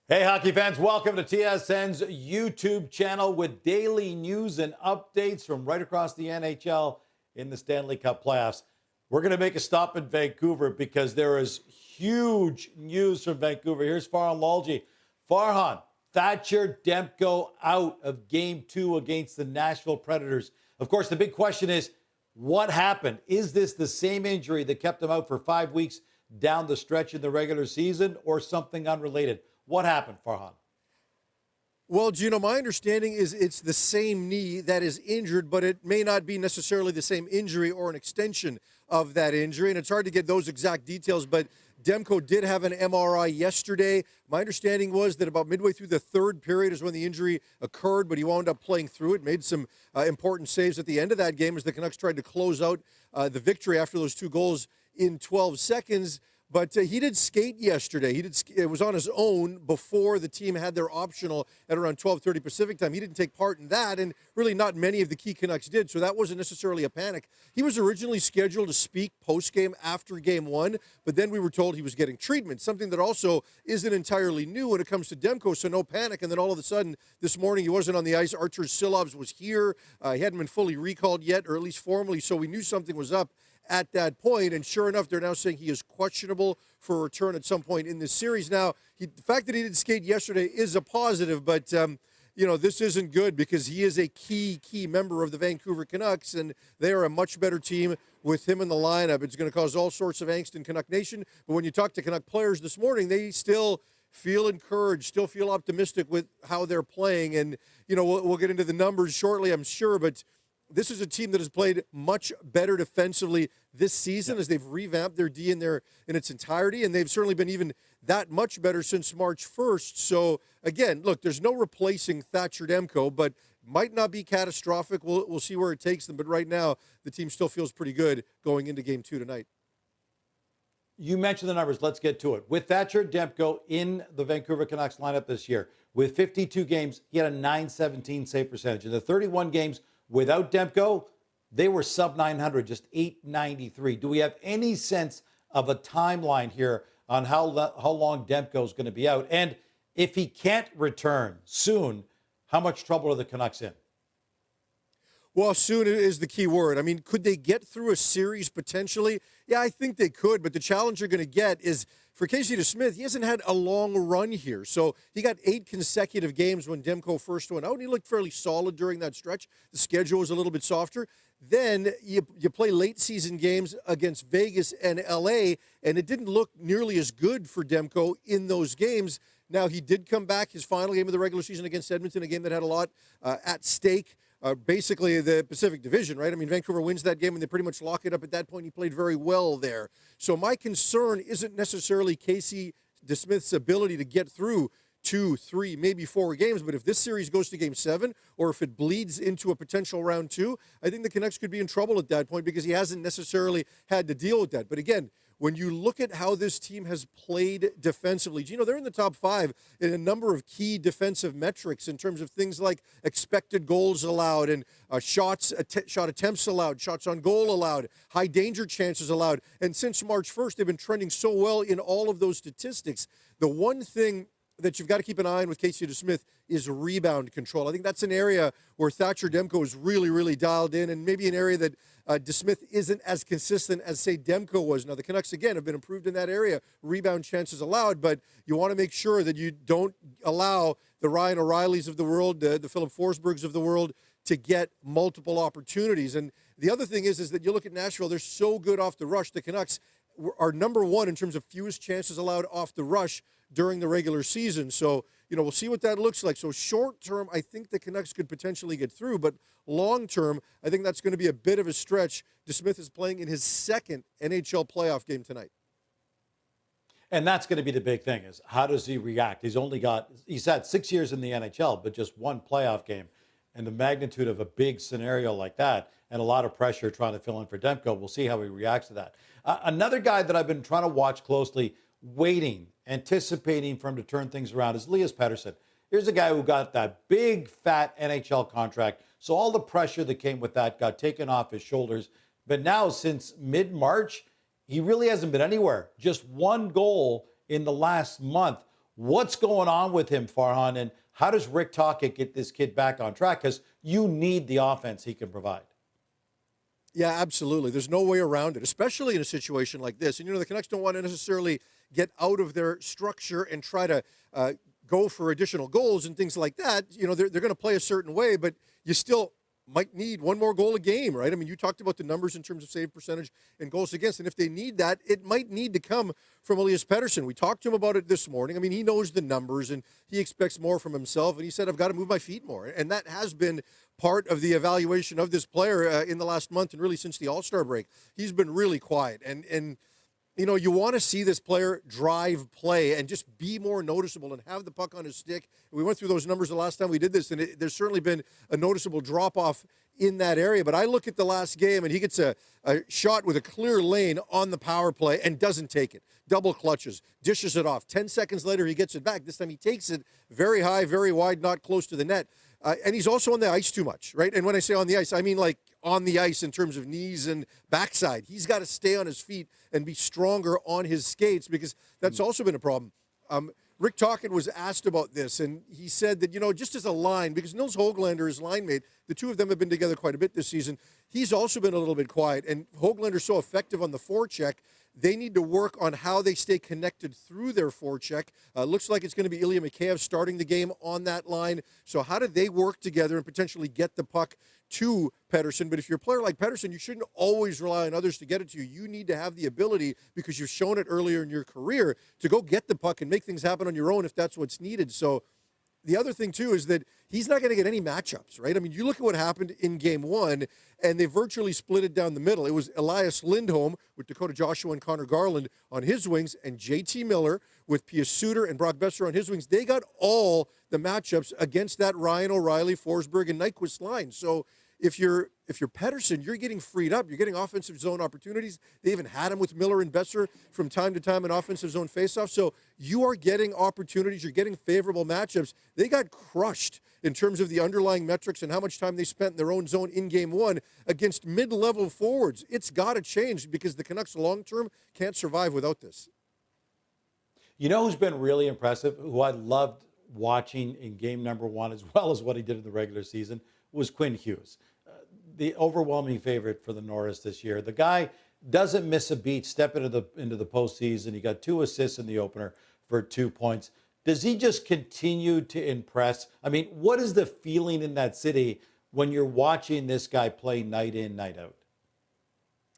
Hey, hockey fans, welcome to TSN's YouTube channel with daily news and updates from right across the NHL in the Stanley Cup playoffs. We're going to make a stop in Vancouver because there is huge news from Vancouver. Here's Farhan Lalji. Farhan, Thatcher Demko out of game 2 against the Nashville Predators. Of course, the big question is, what happened? Is this the same injury that kept him out for 5 weeks down the stretch in the regular season or something unrelated? What happened, Farhan? Well, Gino, my understanding is it's the same knee that is injured, but it may not be necessarily the same injury or an extension of that injury. And it's hard to get those exact details, but Demko did have an MRI yesterday. My understanding was that about midway through the third period is when the injury occurred, but he wound up playing through it, made some important saves at the end of that game as the Canucks tried to close out the victory after those 2 goals in 12 seconds. But he did skate yesterday. It was on his own before the team had their optional at around 12:30 Pacific time. He didn't take part in that, and really not many of the key Canucks did, so that wasn't necessarily a panic. He was originally scheduled to speak post-game after Game 1, but then we were told he was getting treatment, something that also isn't entirely new when it comes to Demko, so no panic. And then all of a sudden, this morning, he wasn't on the ice. Artur Silovs was here. He hadn't been fully recalled yet, or at least formally, so we knew something was up at that point, and sure enough, they're now saying he is questionable for a return at some point in this series. Now, the fact that he didn't skate yesterday is a positive, but this isn't good because he is a key member of the Vancouver Canucks, and they are a much better team with him in the lineup. It's going to cause all sorts of angst in Canuck Nation, but when you talk to Canuck players this morning, they still feel encouraged, still feel optimistic with how they're playing, and we'll get into the numbers shortly, I'm sure, but this is a team that has played much better defensively this season as they've revamped their D in its entirety, and they've certainly been even that much better since March 1st. So, again, look, there's no replacing Thatcher Demko, but might not be catastrophic. We'll see where it takes them, but right now the team still feels pretty good going into Game 2 tonight. You mentioned the numbers. Let's get to it. With Thatcher Demko in the Vancouver Canucks lineup this year, with 52 games, he had a .917 save percentage. In the 31 games without Demko, they were sub 900, just 893. Do we have any sense of a timeline here on how long Demko is going to be out? And if he can't return soon, how much trouble are the Canucks in? Well, soon is the key word. I mean, could they get through a series potentially? Yeah, I think they could, but the challenge you're going to get is for Casey DeSmith, he hasn't had a long run here. So he got 8 consecutive games when Demko first went out, and he looked fairly solid during that stretch. The schedule was a little bit softer. Then you play late season games against Vegas and LA, and it didn't look nearly as good for Demko in those games. Now, he did come back his final game of the regular season against Edmonton, a game that had a lot at stake. Basically the Pacific Division, right? I mean, Vancouver wins that game and they pretty much lock it up at that point. He played very well there. So my concern isn't necessarily Casey DeSmith's ability to get through 2, 3, maybe 4 games, but if this series goes to Game 7 or if it bleeds into a potential round 2, I think the Canucks could be in trouble at that point because he hasn't necessarily had to deal with that. But again, when you look at how this team has played defensively, they're in the top 5 in a number of key defensive metrics in terms of things like expected goals allowed and shot attempts allowed, shots on goal allowed, high danger chances allowed. And since March 1st, they've been trending so well in all of those statistics. The one thing that you've got to keep an eye on with Casey DeSmith is rebound control. I think that's an area where Thatcher Demko is really, really dialed in, and maybe an area that DeSmith isn't as consistent as, say, Demko was. Now, the Canucks, again, have been improved in that area, rebound chances allowed, but you want to make sure that you don't allow the Ryan O'Reillys of the world, the Philip Forsbergs of the world, to get multiple opportunities. And the other thing is that you look at Nashville, they're so good off the rush. The Canucks are number 1 in terms of fewest chances allowed off the rush during the regular season. So, we'll see what that looks like. So short term, I think the Canucks could potentially get through, but long term, I think that's going to be a bit of a stretch. DeSmith is playing in his 2nd NHL playoff game tonight. And that's going to be the big thing is how does he react? He's had 6 years in the NHL, but just 1 playoff game. And the magnitude of a big scenario like that and a lot of pressure trying to fill in for Demko, we'll see how he reacts to that. Another guy that I've been trying to watch closely, waiting, anticipating for him to turn things around is Elias Pettersson. Here's a guy who got that big, fat NHL contract. So all the pressure that came with that got taken off his shoulders. But now, since mid-March, he really hasn't been anywhere. Just 1 goal in the last month. What's going on with him, Farhan, and how does Rick Tocchet get this kid back on track? Because you need the offense he can provide. Yeah, absolutely. There's no way around it, especially in a situation like this. And, the Canucks don't want to necessarily get out of their structure and try to go for additional goals and things like that. They're going to play a certain way, but you still might need one more goal a game, right? I mean, you talked about the numbers in terms of save percentage and goals against, and if they need that, it might need to come from Elias Pettersson. We talked to him about it this morning. I mean, he knows the numbers, and he expects more from himself, and he said, I've got to move my feet more. And that has been part of the evaluation of this player in the last month and really since the All-Star break. He's been really quiet, and you want to see this player drive play and just be more noticeable and have the puck on his stick. We went through those numbers the last time we did this, and there's certainly been a noticeable drop-off in that area. But I look at the last game, and he gets a shot with a clear lane on the power play and doesn't take it. Double clutches, dishes it off. 10 seconds later, he gets it back. This time he takes it very high, very wide, not close to the net. And he's also on the ice too much, right? And when I say on the ice, I mean like on the ice in terms of knees and backside. He's got to stay on his feet and be stronger on his skates because that's also been a problem. Rick Tocchet was asked about this, and he said that, just as a line, because Nils Höglander, his line mate, the two of them have been together quite a bit this season. He's also been a little bit quiet, and Höglander's so effective on the forecheck. They need to work on how they stay connected through their forecheck. Looks like it's going to be Ilya Mikheyev starting the game on that line. So how do they work together and potentially get the puck to Pettersson? But if you're a player like Pettersson, you shouldn't always rely on others to get it to you. You need to have the ability, because you've shown it earlier in your career, to go get the puck and make things happen on your own if that's what's needed. So the other thing, too, is that he's not going to get any matchups, right? I mean, you look at what happened in Game 1, and they virtually split it down the middle. It was Elias Lindholm with Dakota Joshua and Connor Garland on his wings, and JT Miller with Pius Suter and Brock Besser on his wings. They got all the matchups against that Ryan O'Reilly, Forsberg, and Nyquist line. So if you're Pettersson, you're getting freed up. You're getting offensive zone opportunities. They even had him with Miller and Besser from time to time in offensive zone faceoffs. So you are getting opportunities. You're getting favorable matchups. They got crushed in terms of the underlying metrics and how much time they spent in their own zone in Game 1 against mid-level forwards. It's got to change because the Canucks long-term can't survive without this. You know who's been really impressive, who I loved watching in game number 1 as well as what he did in the regular season, was Quinn Hughes. The overwhelming favorite for the Norris this year. The guy doesn't miss a beat, step into the postseason. He got 2 assists in the opener for 2 points. Does he just continue to impress? I mean, what is the feeling in that city when you're watching this guy play night in, night out?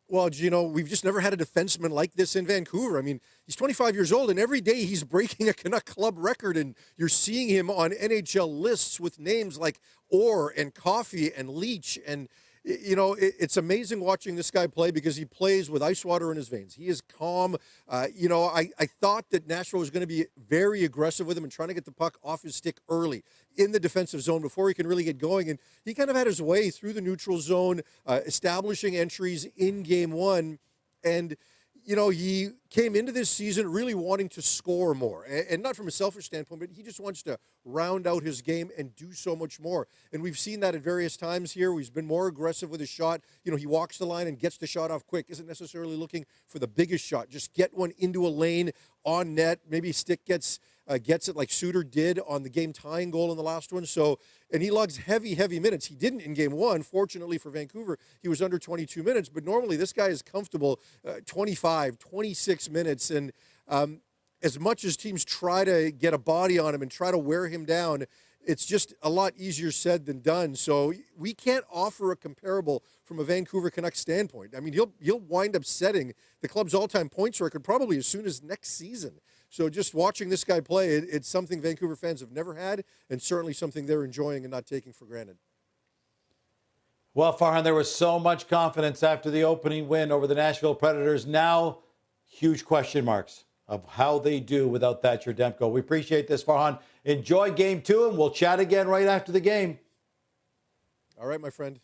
Well, Gino, we've just never had a defenseman like this in Vancouver. I mean, he's 25 years old, and every day he's breaking a Canuck club record, and you're seeing him on NHL lists with names like Orr and Coffey and Leach. And, it's amazing watching this guy play because he plays with ice water in his veins. He is calm. I thought that Nashville was going to be very aggressive with him and trying to get the puck off his stick early in the defensive zone before he can really get going. And he kind of had his way through the neutral zone, establishing entries in Game 1. And, he came into this season really wanting to score more. And not from a selfish standpoint, but he just wants to round out his game and do so much more. And we've seen that at various times here. He's been more aggressive with his shot. He walks the line and gets the shot off quick. Isn't necessarily looking for the biggest shot. Just get one into a lane on net. Maybe stick gets it like Suter did on the game-tying goal in the last one. So, and he logs heavy minutes. He didn't in Game 1. Fortunately for Vancouver, he was under 22 minutes. But normally this guy is comfortable 25, 26 minutes. And as much as teams try to get a body on him and try to wear him down, it's just a lot easier said than done. So we can't offer a comparable from a Vancouver Canucks standpoint. I mean, he'll wind up setting the club's all-time points record probably as soon as next season. So just watching this guy play, it's something Vancouver fans have never had and certainly something they're enjoying and not taking for granted. Well, Farhan, there was so much confidence after the opening win over the Nashville Predators. Now, huge question marks of how they do without Thatcher Demko. We appreciate this, Farhan. Enjoy Game 2, and we'll chat again right after the game. All right, my friend.